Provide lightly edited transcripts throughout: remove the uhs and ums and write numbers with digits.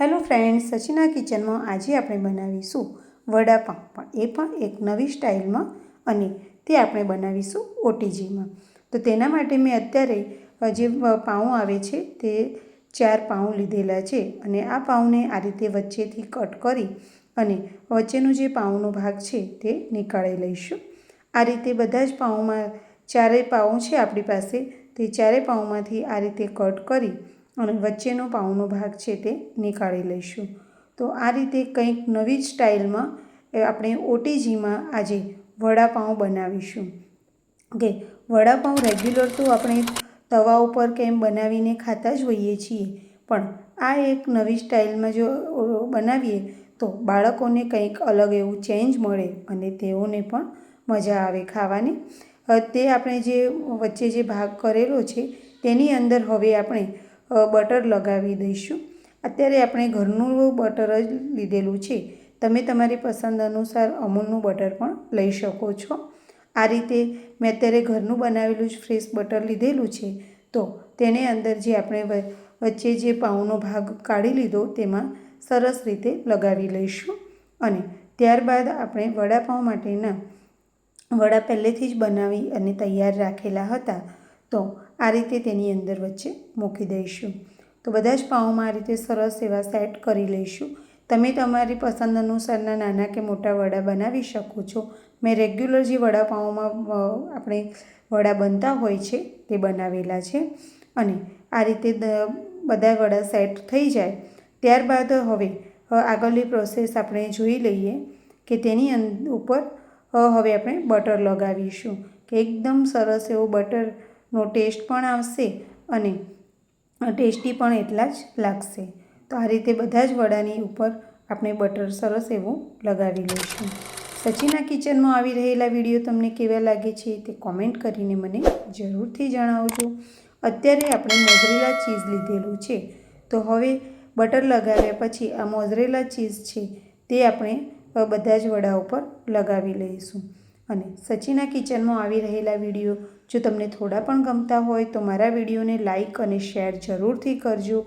Hello friends, સચિના કિચનમાં આજે આપણે બનાવીશું વડાપાઉં, પણ એ પણ એક નવી સ્ટાઇલમાં, અને તે આપણે બનાવીશું ઓટીજીમાં. તો તેના માટે મેં અત્યારે જે પાઉં આવે છે તે 4 પાઉં લીધેલા છે, અને આ પાઉંને આ રીતે વચ્ચેથી કટ કરી અને વચ્ચેનો જે પાઉંનો ભાગ છે તે નીકાળી લઈશું. આ રીતે બધા જ પાઉંમાં 4 પાઉં છે આપણી પાસે, તે 4 પાઉંમાંથી આ રીતે કટ કરી અને વચ્ચેનો પાઉંનો ભાગ છે તે નીકાળી લઈશું. તો આ રીતે કંઈક નવી જ સ્ટાઇલમાં આપણે ઓટીજીમાં આજે વડાપાઉં બનાવીશું. ઓકે, વડાપાઉં રેગ્યુલર તો આપણે તવા ઉપર કેમ બનાવીને ખાતા જ હોઈએ છીએ, પણ આ એક નવી સ્ટાઇલમાં જો બનાવીએ તો બાળકોને કંઈક અલગ એવું ચેન્જ મળે અને તેઓને પણ મજા આવે ખાવાની. તે આપણે જે વચ્ચે જે ભાગ કરેલો છે તેની અંદર હવે આપણે બટર લગાવી દઈશું. અત્યારે આપણે ઘરનું બટર જ લીધેલું છે. તમે તમારી પસંદ અનુસાર અમૂલનું બટર પણ લઈ શકો છો. આ રીતે મેં અત્યારે ઘરનું બનાવેલું જ ફ્રેશ બટર લીધેલું છે. તો તેને અંદર જે આપણે વચ્ચે જે પાઉંનો ભાગ કાઢી લીધો તેમાં સરસ રીતે લગાવી લઈશું. અને ત્યારબાદ આપણે વડાપાઉં માટેના વડા પહેલેથી જ બનાવી અને તૈયાર રાખેલા હતા, તો આ રીતે તેની અંદર વચ્ચે મૂકી દઈશું. તો બધા જ પાઉંમાં આ રીતે સરસ એવા સેટ કરી લઈશું. તમે તમારી પસંદ અનુસારના નાના કે મોટા વડા બનાવી શકો છો. મેં રેગ્યુલર જે વડાપાઉંમાં આપણે વડા બનતા હોય છે તે બનાવેલા છે. અને આ રીતે બધા વડા સેટ થઈ જાય ત્યારબાદ હવે આગળની પ્રોસેસ આપણે જોઈ લઈએ કે તેની ઉપર હવે આપણે બટર લગાવીશું, કે એકદમ સરસ એવો બટરનો ટેસ્ટ પણ આવશે અને ટેસ્ટી પણ એટલા જ લાગશે. તો આ રીતે બધા જ વડાની ઉપર આપણે બટર સરસ એવું લગાવી લઈશું. સચિના કિચનમાં આવી રહેલા વિડીયો તમને કેવા લાગે છે તે કોમેન્ટ કરીને મને જરૂરથી જણાવજો. અત્યારે આપણે મોઝરેલા ચીઝ લીધેલું છે, તો હવે બટર લગાવ્યા પછી આ મોઝરેલા ચીઝ છે તે આપણે બધા જ વડા ઉપર લગાવી લઈશું. અને સચિના કિચનમાં આવી રહેલા વિડીયો જો તમને થોડા પણ ગમતા હોય તો મારા વિડીયોને લાઇક અને શેર જરૂરથી કરજો.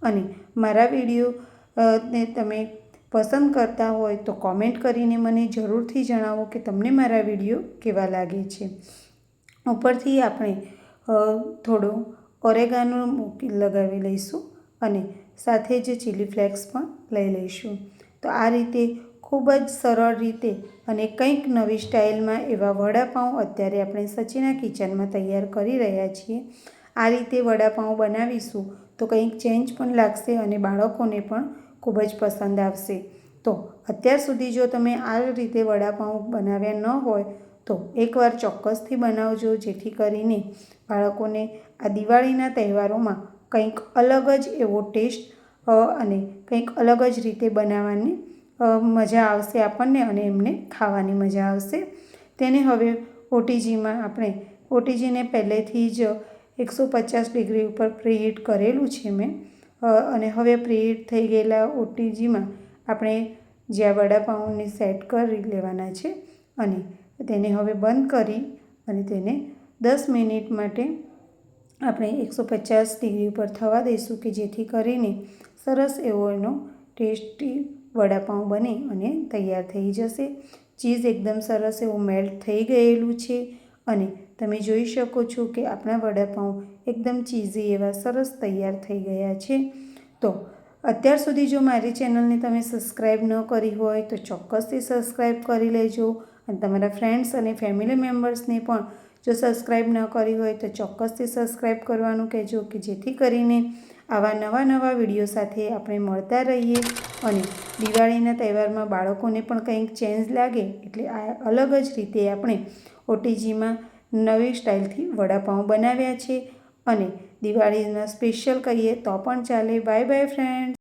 અને મારા વિડીયોને તમે પસંદ કરતા હોય તો કોમેન્ટ કરીને મને જરૂરથી જણાવો કે તમને મારા વિડીયો કેવા લાગે છે. ઉપરથી આપણે થોડો ઓરેગાનો લગાવી લઈશું અને સાથે જ ચીલી ફ્લેક્સ પણ લઈ લઈશું. તો આ રીતે ખૂબ જ સરળ રીતે અને કંઈક નવી સ્ટાઇલમાં એવા વડાપાઉં અત્યારે આપણે સચિના કિચનમાં તૈયાર કરી રહ્યા છીએ. આ રીતે વડાપાઉં બનાવીશું તો કંઈક ચેન્જ પણ લાગશે અને બાળકોને પણ ખૂબ જ પસંદ આવશે. તો અત્યાર સુધી જો તમે આ રીતે વડાપાઉં બનાવ્યા ન હોય તો એકવાર ચોક્કસથી બનાવજો, જેથી કરીને બાળકોને આ દિવાળીના તહેવારોમાં કંઈક અલગ જ એવો ટેસ્ટ અને કંઈક અલગ જ રીતે બનાવવાની મજા આવશે આપણને, અને એમને ખાવાની મજા આવશે. તેને હવે ઓટીજીમાં આપણે ઓટીજીને પહેલેથી જ 150 ડિગ્રી ઉપર પ્રીહીટ કરેલું છે મેં, અને હવે પ્રીહીટ થઈ ગયેલા ઓટીજીમાં આપણે જ્યાં વડાપાઉંને સેટ કરી લેવાના છે અને તેને હવે બંધ કરી અને તેને 10 મિનિટ માટે આપણે 150 ડિગ્રી ઉપર થવા દઈશું, કે જેથી કરીને સરસ એવો એનો ટેસ્ટી વડાપાઉં બને અને તૈયાર થઈ જશે. ચીઝ એકદમ સરસ એવું મેલ્ટ થઈ ગયેલું છે અને તમે જોઈ શકો છો કે આપણા વડાપાઉં એકદમ ચીઝી એવા સરસ તૈયાર થઈ ગયા છે. તો અત્યાર સુધી જો મારી ચેનલને તમે સબસ્ક્રાઈબ ન કરી હોય તો ચોક્કસથી સબસ્ક્રાઈબ કરી લેજો, અને તમારા ફ્રેન્ડ્સ અને ફેમિલી મેમ્બર્સને પણ જો સબસ્ક્રાઈબ ન કરી હોય તો ચોક્કસથી સબસ્ક્રાઈબ કરવાનું કહેજો, કે જેથી કરીને આવા નવા વિડીયો સાથે આપણે મળતા રહીએ અને દિવાળીના તહેવારમાં બાળકોને પણ કંઈક ચેન્જ લાગે એટલે આ અલગ જ રીતે આપણે ઓટીજીમાં નવી સ્ટાઇલથી વડાપાઉં બનાવ્યા છે. અને દિવાળીના સ્પેશિયલ કહીએ તો પણ ચાલે. Bye bye friends.